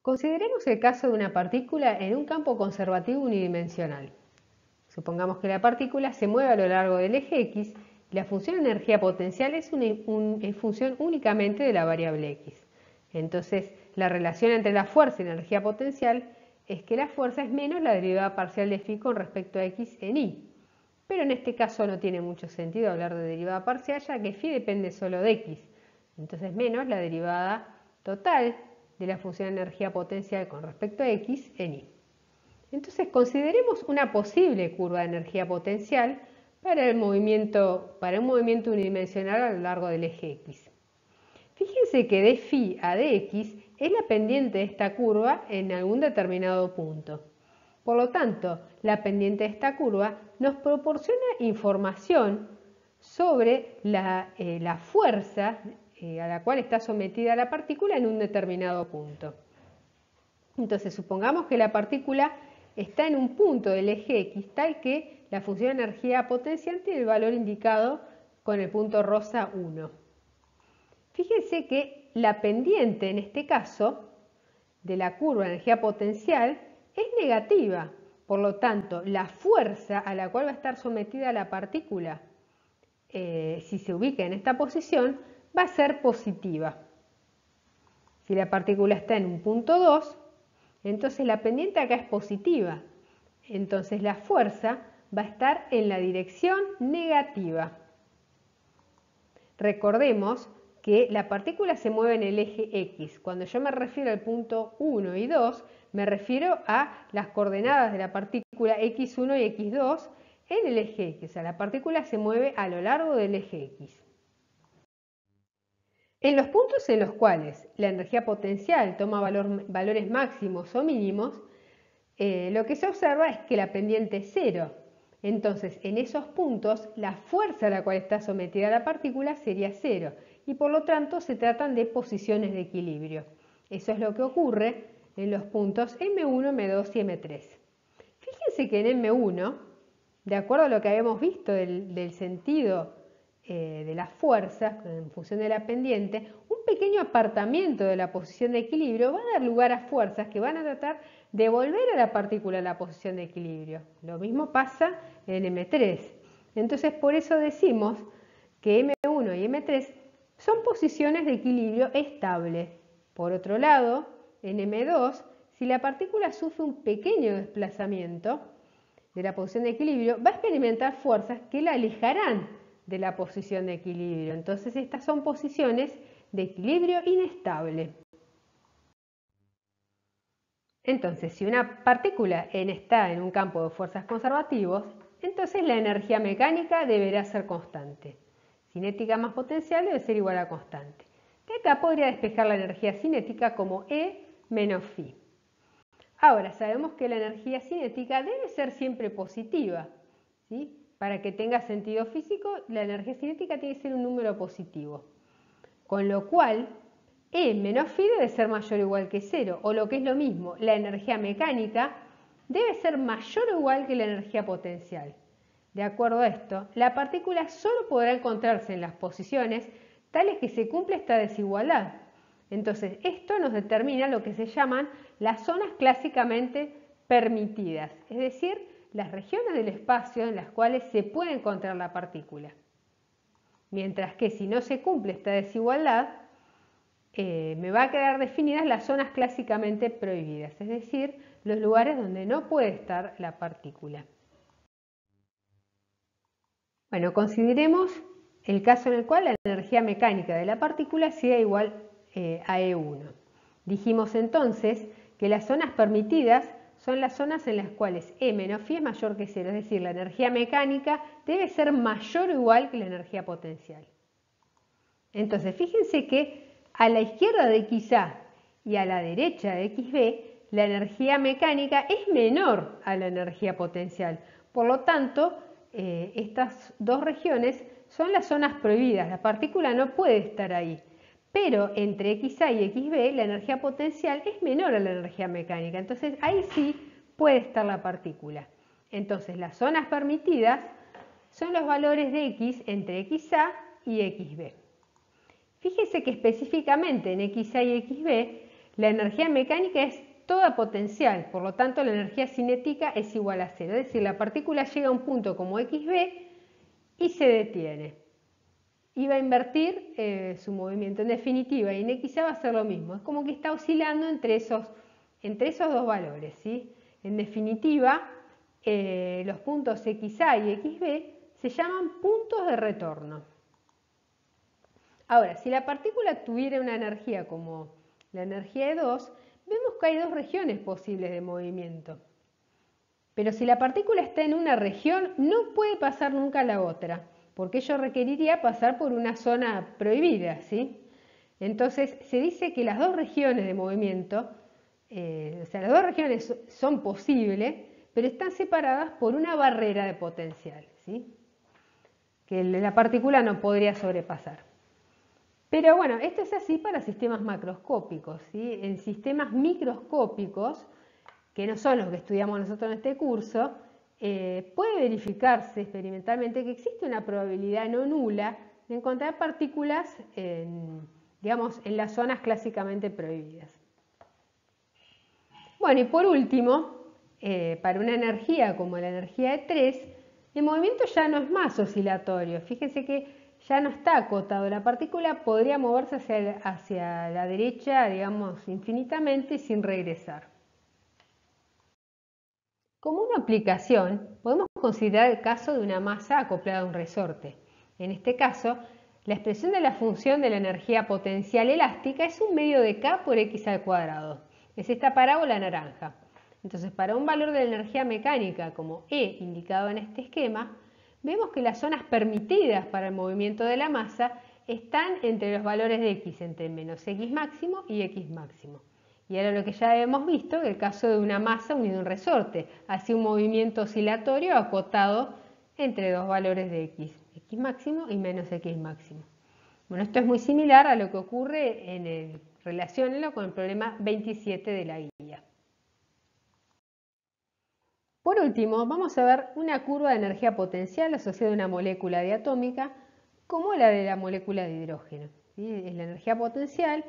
Consideremos el caso de una partícula en un campo conservativo unidimensional. Supongamos que la partícula se mueve a lo largo del eje X y la función de energía potencial es función únicamente de la variable X. Entonces, la relación entre la fuerza y la energía potencial es que la fuerza es menos la derivada parcial de phi con respecto a X en Y. Pero en este caso no tiene mucho sentido hablar de derivada parcial, ya que phi depende solo de X. Entonces, menos la derivada total de la función de energía potencial con respecto a X en Y. Entonces consideremos una posible curva de energía potencial para un movimiento unidimensional a lo largo del eje X. Fíjense que de phi a dx es la pendiente de esta curva en algún determinado punto. Por lo tanto, la pendiente de esta curva nos proporciona información sobre la fuerza a la cual está sometida la partícula en un determinado punto. Entonces, supongamos que la partícula está en un punto del eje X tal que la función de energía potencial tiene el valor indicado con el punto rosa 1. Fíjense que la pendiente en este caso de la curva de energía potencial es negativa. Por lo tanto, la fuerza a la cual va a estar sometida la partícula si se ubica en esta posición va a ser positiva. Si la partícula está en un punto 2, entonces la pendiente acá es positiva. Entonces la fuerza va a estar en la dirección negativa. Recordemos que la partícula se mueve en el eje X. Cuando yo me refiero al punto 1 y 2, me refiero a las coordenadas de la partícula X1 y X2 en el eje X. O sea, la partícula se mueve a lo largo del eje X. En los puntos en los cuales la energía potencial toma valores máximos o mínimos, lo que se observa es que la pendiente es cero. Entonces, en esos puntos, la fuerza a la cual está sometida la partícula sería cero y por lo tanto se tratan de posiciones de equilibrio. Eso es lo que ocurre en los puntos M1, M2 y M3. Fíjense que en M1, de acuerdo a lo que habíamos visto del sentido de las fuerzas en función de la pendiente, un pequeño apartamiento de la posición de equilibrio va a dar lugar a fuerzas que van a tratar de volver a la partícula a la posición de equilibrio. Lo mismo pasa en M3. Entonces, por eso decimos que M1 y M3 son posiciones de equilibrio estable. Por otro lado, en M2, si la partícula sufre un pequeño desplazamiento de la posición de equilibrio, va a experimentar fuerzas que la alejarán de la posición de equilibrio. Entonces, estas son posiciones de equilibrio inestable. Entonces, si una partícula está en un campo de fuerzas conservativos, entonces la energía mecánica deberá ser constante. Cinética más potencial debe ser igual a constante. De acá podría despejar la energía cinética como E menos phi. Ahora, sabemos que la energía cinética debe ser siempre positiva, ¿sí? Para que tenga sentido físico, la energía cinética tiene que ser un número positivo. Con lo cual, E menos phi debe ser mayor o igual que 0, o lo que es lo mismo, la energía mecánica debe ser mayor o igual que la energía potencial. De acuerdo a esto, la partícula solo podrá encontrarse en las posiciones tales que se cumple esta desigualdad. Entonces, esto nos determina lo que se llaman las zonas clásicamente permitidas, es decir, las regiones del espacio en las cuales se puede encontrar la partícula. Mientras que si no se cumple esta desigualdad, me va a quedar definidas las zonas clásicamente prohibidas, es decir, los lugares donde no puede estar la partícula. Bueno, consideremos el caso en el cual la energía mecánica de la partícula sea igual a E1. Dijimos entonces que las zonas permitidas son las zonas en las cuales E menos phi es mayor que 0, es decir, la energía mecánica debe ser mayor o igual que la energía potencial. Entonces, fíjense que a la izquierda de XA y a la derecha de XB, la energía mecánica es menor a la energía potencial. Por lo tanto, estas dos regiones son las zonas prohibidas. La partícula no puede estar ahí. Pero entre XA y XB la energía potencial es menor a la energía mecánica. Entonces ahí sí puede estar la partícula. Entonces las zonas permitidas son los valores de X entre XA y XB. Fíjese que específicamente en XA y XB la energía mecánica es toda potencial, por lo tanto la energía cinética es igual a cero, es decir, la partícula llega a un punto como xb y se detiene. Y va a invertir su movimiento. En definitiva, y en XA va a ser lo mismo. Es como que está oscilando entre esos dos valores, ¿sí? En definitiva, los puntos XA y XB se llaman puntos de retorno. Ahora, si la partícula tuviera una energía como la energía E2, vemos que hay dos regiones posibles de movimiento. Pero si la partícula está en una región, no puede pasar nunca a la otra, porque ello requeriría pasar por una zona prohibida, ¿sí? Entonces, se dice que las dos regiones de movimiento, o sea, las dos regiones son posibles, pero están separadas por una barrera de potencial, ¿sí? Que la partícula no podría sobrepasar. Pero bueno, esto es así para sistemas macroscópicos, ¿sí? En sistemas microscópicos, que no son los que estudiamos nosotros en este curso, puede verificarse experimentalmente que existe una probabilidad no nula de encontrar partículas digamos, en las zonas clásicamente prohibidas. Bueno, y por último, para una energía como la energía E3, el movimiento ya no es más oscilatorio. Fíjense que ya no está acotado. La partícula podría moverse hacia la derecha, digamos, infinitamente sin regresar. Como una aplicación, podemos considerar el caso de una masa acoplada a un resorte. En este caso, la expresión de la función de la energía potencial elástica es un medio de K por X al cuadrado. Es esta parábola naranja. Entonces, para un valor de la energía mecánica como E indicado en este esquema, vemos que las zonas permitidas para el movimiento de la masa están entre los valores de X, entre menos X máximo y X máximo. Y ahora lo que ya hemos visto, el caso de una masa unida a un resorte, así un movimiento oscilatorio acotado entre dos valores de X, X máximo y menos X máximo. Bueno, esto es muy similar a lo que ocurre relaciónenlo con el problema 27 de la guía. Por último, vamos a ver una curva de energía potencial asociada a una molécula diatómica como la de la molécula de hidrógeno. ¿Sí? Es la energía potencial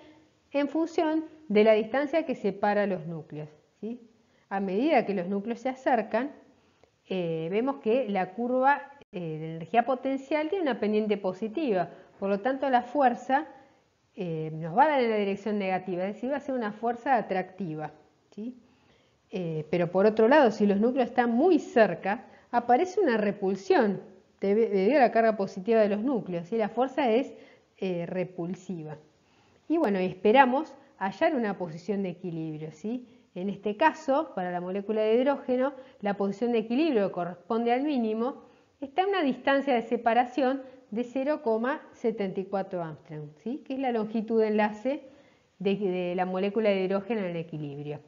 en función de la distancia que separa los núcleos, ¿sí? A medida que los núcleos se acercan, vemos que la curva de energía potencial tiene una pendiente positiva, por lo tanto la fuerza nos va a dar en la dirección negativa, es decir, va a ser una fuerza atractiva, ¿sí? Pero por otro lado, si los núcleos están muy cerca, aparece una repulsión debido a la carga positiva de los núcleos, ¿sí? La fuerza es repulsiva. Y bueno, esperamos hallar una posición de equilibrio, ¿sí? En este caso, para la molécula de hidrógeno, la posición de equilibrio corresponde al mínimo, está a una distancia de separación de 0,74 Armstrong, ¿sí? Que es la longitud de enlace de la molécula de hidrógeno en el equilibrio.